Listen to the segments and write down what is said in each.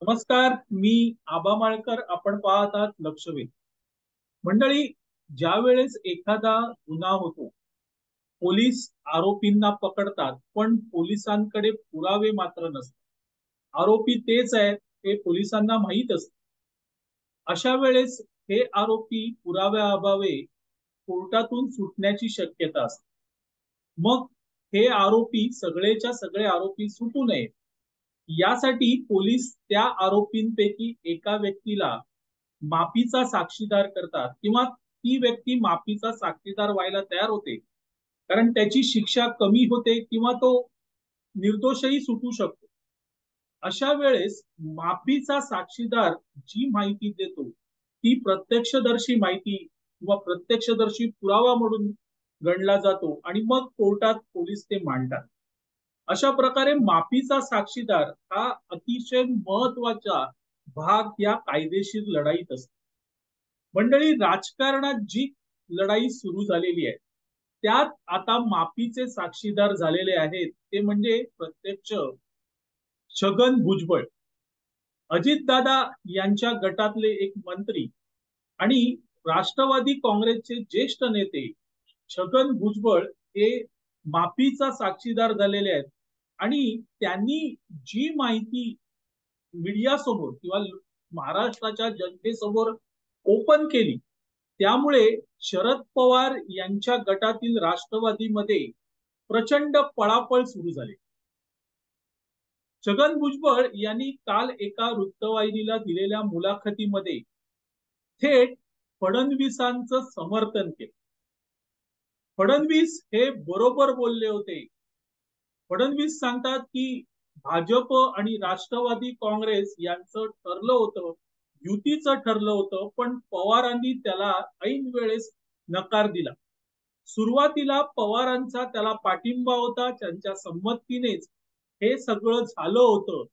नमस्कार, मी आबा माळकर. आपण पाहत आहात लक्षवेध. मंडळी, ज्या वेळेस एखादा गुन्हा होतो, पोलीस आरोपींना पकडतात, पण पोलिसांकडे पुरावे मात्र नसतात. आरोपी तेच आहेत हे पोलिसांना माहीत असतं. अशा वेळेस हे आरोपी पुराव्याअभावी कोर्टातून सुटण्याची शक्यता असते. मग हे आरोपी सगळेच्या सगळे आरोपी सुटू नयेत, यासाठी पोलीस त्या आरोपींपैकी एका व्यक्तीला माफीचा साक्षीदार करतात किंवा ती व्यक्ती माफीचा साक्षीदार व्हायला तयार होते, कारण त्याची शिक्षा कमी होते किंवा तो निर्दोषही सुटू शकतो. अशा वेळेस माफीचा साक्षीदार जी माहिती देतो ती प्रत्यक्षदर्शी माहिती किंवा प्रत्यक्षदर्शी पुरावा म्हणून गणला जातो आणि मग कोर्टात पोलीस ते मांडतात. अशा प्रकारे माफीचा साक्षीदार हा अतिशय महत्वाचा भाग या कायदेशीर लढाईत असतो. मंडळी, राजकारणात जी लढाई सुरू झालेली आहे त्यात आता माफीचे साक्षीदार झालेले आहेत ते म्हणजे प्रत्यक्ष छगन भुजबळ, अजितदादा यांच्या गटातले एक मंत्री आणि राष्ट्रवादी काँग्रेसचे ज्येष्ठ नेते छगन भुजबळ हे माफीचा साक्षीदार झालेले आहेत. आणि त्यांनी जी माहिती मीडिया समोर किंवा महाराष्ट्राच्या जनतेसमोर ओपन केली, त्यामुळे शरद पवार यांच्या गटातील राष्ट्रवादीमध्ये प्रचंड पळापळ सुरू झाली. छगन भुजबळ यांनी काल एका वृत्तवाहिनीला दिलेल्या मुलाखतीमध्ये थेट फडणवीसांचं समर्थन केलं. फडणवीस हे बरोबर बोलले होते. फडणवीस सांगतात की भाजप आणि राष्ट्रवादी काँग्रेस यांचं ठरलं होतं, युतीचं ठरलं होतं, पण पवारांनी त्याला ऐन वेळेस नकार दिला. सुरुवातीला पवारांचा त्याला पाठिंबा होता, त्यांच्या संमतीनेच हे सगळं झालं होतं.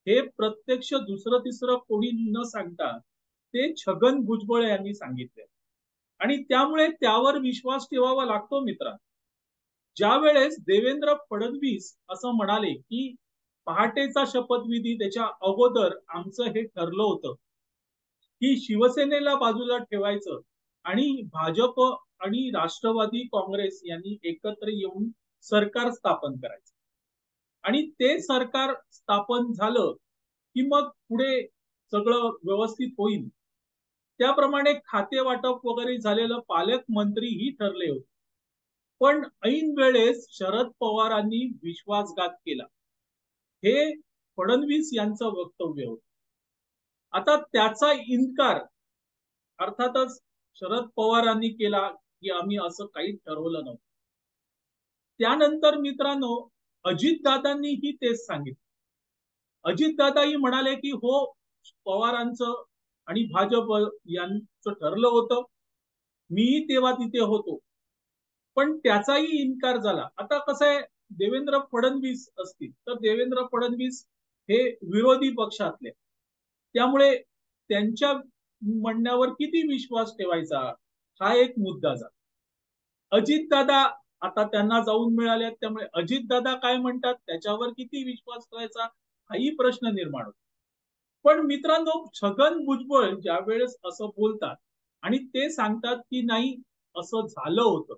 हे प्रत्यक्ष दुसरं तिसरं कोणी न सांगता ते छगन भुजबळ यांनी सांगितले आणि त्यामुळे त्यावर विश्वास ठेवावा लागतो मित्रांनो. ज्या वेळेस देवेंद्र फडणवीस असं म्हणाले की पहाटेचा शपथविधी त्याच्या अगोदर आमचं हे ठरलं होतं की शिवसेनेला बाजूला ठेवायचं आणि भाजप आणि राष्ट्रवादी काँग्रेस यांनी एकत्र येऊन सरकार स्थापन करायचं आणि ते सरकार स्थापन झालं की मग पुढे सगळं व्यवस्थित होईल. त्याप्रमाणे खाते वाटप वगैरे झालेलं पालकमंत्रीही ठरले होते. पण ऐन वेळेस शरद पवारांनी विश्वासघात केला, हे फडणवीस यांचं वक्तव्य होतं. आता त्याचा इन्कार अर्थातच शरद पवारांनी केला की आम्ही असं काही ठरवलं नव्हतं. त्यानंतर मित्रांनो, अजितदादांनीही तेच सांगितलं. अजितदादाही म्हणाले की हो, पवारांचं आणि भाजप यांचं ठरलं होतं, मीही तेव्हा तिथे होतो, पण त्याचाही इन्कार झाला. आता कसं आहे, देवेंद्र फडणवीस असतील तर देवेंद्र फडणवीस हे विरोधी पक्षातले, त्यामुळे त्यांच्या म्हणण्यावर किती विश्वास ठेवायचा हा एक मुद्दा झाला. अजितदादा आता त्यांना जाऊन मिळाले, त्यामुळे अजितदादा काय म्हणतात त्याच्यावर किती विश्वास ठेवायचा हाही प्रश्न निर्माण होतो. पण मित्रांनो, छगन भुजबळ ज्या वेळेस असं बोलतात आणि ते सांगतात की नाही असं झालं होतं,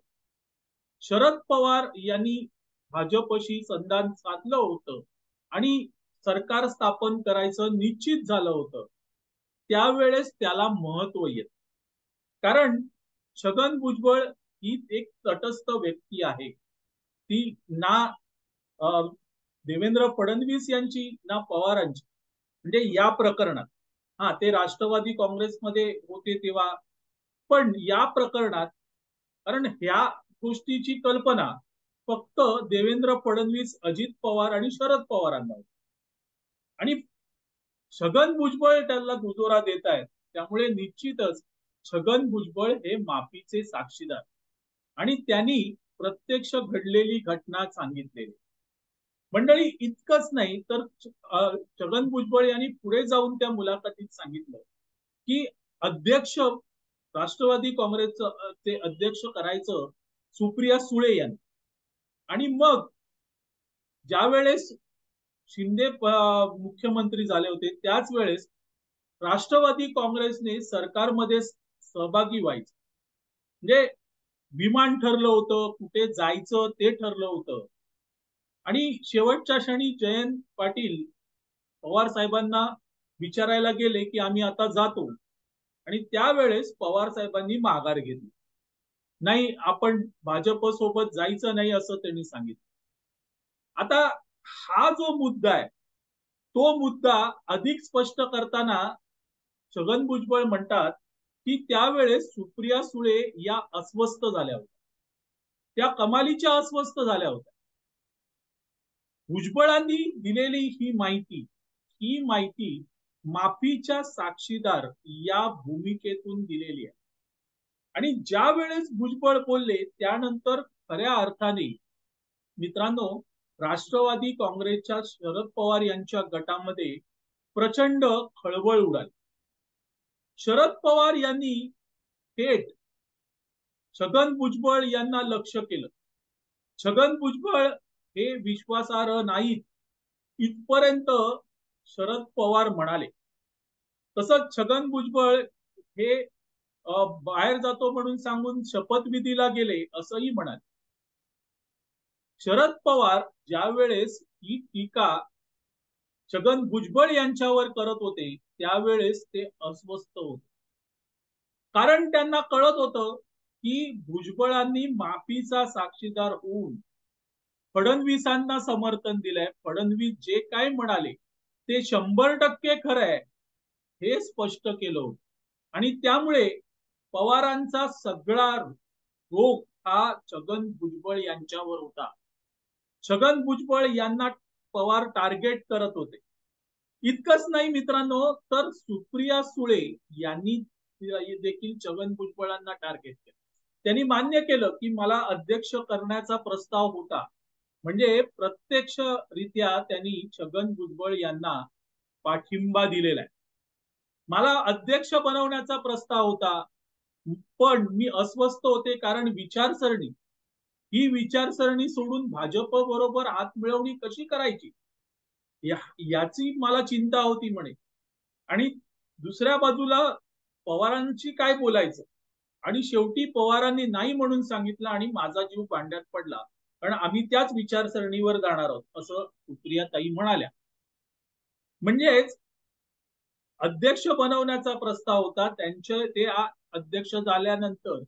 शरद पवार यांनी भाजपशी संधान साधलं होतं आणि सरकार स्थापन करायचं निश्चित झालं होतं, त्यावेळेस त्याला महत्व येत. कारण छगन भुजबळ ही एक तटस्थ व्यक्ती आहे. ती ना अ, देवेंद्र फडणवीस यांची ना पवारांची, म्हणजे या प्रकरणात. हा, ते राष्ट्रवादी काँग्रेसमध्ये होते तेव्हा, पण या प्रकरणात कारण ह्या गोष्टीची कल्पना फक्त देवेंद्र फडणवीस, अजित पवार आणि शरद पवारांना होती. आणि छगन भुजबळ त्याला दुजोरा देत आहेत, त्यामुळे निश्चितच छगन भुजबळ हे माफीचे साक्षीदार आणि त्यांनी प्रत्यक्ष घडलेली घटना सांगितलेली. मंडळी, इतकंच नाही तर छगन भुजबळ यांनी पुढे जाऊन त्या मुलाखतीत सांगितलं की अध्यक्ष राष्ट्रवादी काँग्रेसचं ते अध्यक्ष करायचं सुप्रिया सुळे यांनी. आणि मग ज्या वेळेस शिंदे मुख्यमंत्री झाले होते त्याच वेळेस राष्ट्रवादी काँग्रेसने सरकारमध्ये सहभागी व्हायचं, म्हणजे विमान ठरलं होतं, कुठे जायचं ते ठरलं होतं. आणि शेवटच्या क्षणी जयंत पाटील पवार साहेबांना विचारायला गेले की आम्ही आता जातो, आणि त्यावेळेस पवार साहेबांनी माघार घेतली. नाही, आपण भाजप सोबत जायचं नाही असं त्यांनी सांगितलं. आता हा जो मुद्दा आहे, तो मुद्दा अधिक स्पष्ट करताना छगन भुजबळ म्हणतात की त्यावेळेस सुप्रिया सुळे या अस्वस्थ झाल्या होत्या, त्या कमालीच्या अस्वस्थ झाल्या होत्या. भुजबळांनी दिलेली ही माहिती माफीच्या साक्षीदार या भूमिकेतून दिलेली आहे. आणि ज्या वेळेस भुजबळ बोलले त्यानंतर खऱ्या अर्थाने मित्रांनो राष्ट्रवादी काँग्रेसच्या शरद पवार यांच्या गटामध्ये प्रचंड खळबळ उडाली. शरद पवार यांनी थेट छगन भुजबळ यांना लक्ष केलं. छगन भुजबळ हे विश्वासार्ह नाहीत इथपर्यंत शरद पवार म्हणाले. तसंच छगन भुजबळ हे बाहेर जातो म्हणून सांगून शपथविधीला गेले असंही म्हणाले. शरद पवार ज्या वेळेस ही टीका छगन भुजबळ यांच्यावर करत होते त्यावेळेस ते अस्वस्थ होते, कारण त्यांना कळत होतं की भुजबळांनी माफीचा साक्षीदार होऊन फडणवीसांना समर्थन दिलंय. फडणवीस जे काय म्हणाले ते 100% खरं आहे हे स्पष्ट केलं होतं. आणि त्यामुळे पवारांचा सगळा रोख हा छगन भुजबळ यांच्यावर होता. छगन भुजबळ यांना पवार टार्गेट करत होते. इतकंच नाही मित्रांनो, तर सुप्रिया सुळे यांनी देखील छगन भुजबळांना टार्गेट केलं. त्यांनी मान्य केलं की मला अध्यक्ष करण्याचा प्रस्ताव होता, म्हणजे प्रत्यक्षरित्या त्यांनी छगन भुजबळ यांना पाठिंबा दिलेला आहे. मला अध्यक्ष बनवण्याचा प्रस्ताव होता, पण मी अस्वस्थ होते कारण ही विचारसरणी सोडून भाजप बरोबर हात मिळवणी कशी करायची याची मला चिंता होती म्हणे. आणि दुसऱ्या बाजूला पवारांची काय बोलायचं, आणि शेवटी पवारांनी नाही म्हणून सांगितलं आणि माझा जीव भांड्यात पडला, कारण आम्ही त्याच विचारसरणीवर जाणार आहोत असं सुप्रिया ताई म्हणाल्या. म्हणजेच अध्यक्ष बनवण्याचा प्रस्ताव होता त्यांचे, ते अध्यक्ष झाल्यानंतर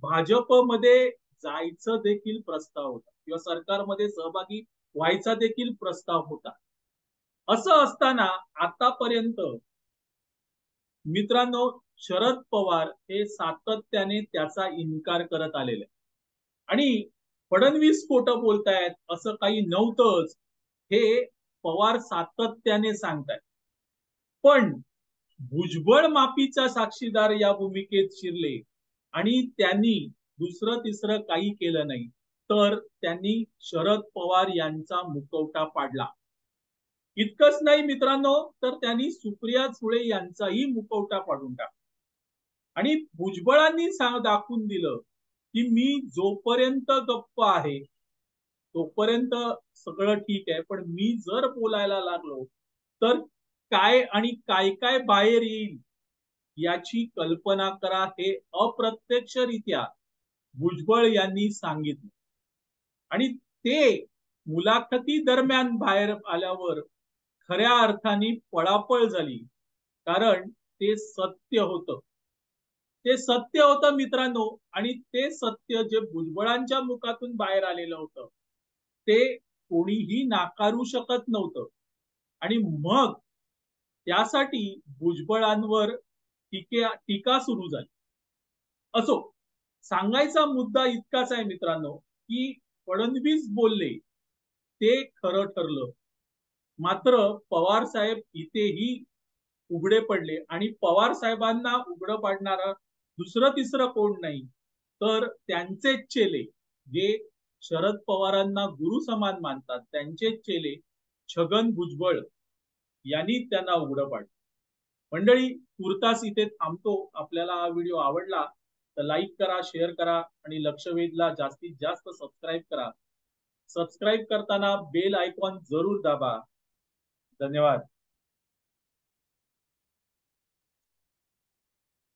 भाजपमध्ये जायचं देखील प्रस्ताव होता किंवा सरकारमध्ये सहभागी व्हायचा देखील प्रस्ताव होता. असं असताना आतापर्यंत मित्रांनो शरद पवार हे सातत्याने त्याचा इन्कार करत आलेले आणि फडणवीस खोटं बोलतायत असं काही नव्हतंच हे पवार सातत्याने सांगतायत. पण भुजबळ माफीचा साक्षीदार या भूमिकेत शिरले आणि त्यांनी दुसरं तिसरं काही केलं नाही, तर त्यांनी शरद पवार यांचा मुखवटा पाडला. इतकंच नाही मित्रांनो, तर त्यांनी सुप्रिया सुळे यांचाही मुखवटा पाडून टाकला. आणि भुजबळांनी दाखवून दिलं की मी जोपर्यंत गप्प आहे तोपर्यंत सगळं ठीक आहे, पण मी जर बोलायला लागलो तर काय आणि काय काय बाहेर येईल याची कल्पना करा, हे अप्रत्यक्षरित्या भुजबळ यांनी सांगितलं. आणि ते मुलाखती दरम्यान बाहेर आल्यावर खऱ्या अर्थाने पळापळ झाली, कारण ते सत्य होतं. ते सत्य होतं मित्रांनो, आणि ते सत्य जे भुजबळांच्या मुखातून बाहेर आलेलं होतं ते कोणीही नाकारू शकत नव्हतं. आणि मग त्यासाठी भुजबळांवर टीका सुरू झाली. असो, सांगायचा मुद्दा इतकाच आहे मित्रांनो की फडणवीस बोलले ते खरं ठरलं, मात्र पवार साहेब इथेही उघडे पडले. आणि पवार साहेबांना उघडं पाडणारा दुसरं तिसरं कोण नाही, तर त्यांचेच चेले जे शरद पवारांना गुरु समान मानतात, त्यांचेच चेले छगन भुजबळ यांनी त्यांना उघडं पाडलं. मंडळी, तुर्तास इथे थांबतो. आपल्याला हा व्हिडिओ आवडला तर लाईक करा, शेअर करा आणि लक्षवेधला जास्तीत जास्त सबस्क्राईब करा. सबस्क्राईब करताना बेल आयकॉन जरूर दाबा. धन्यवाद.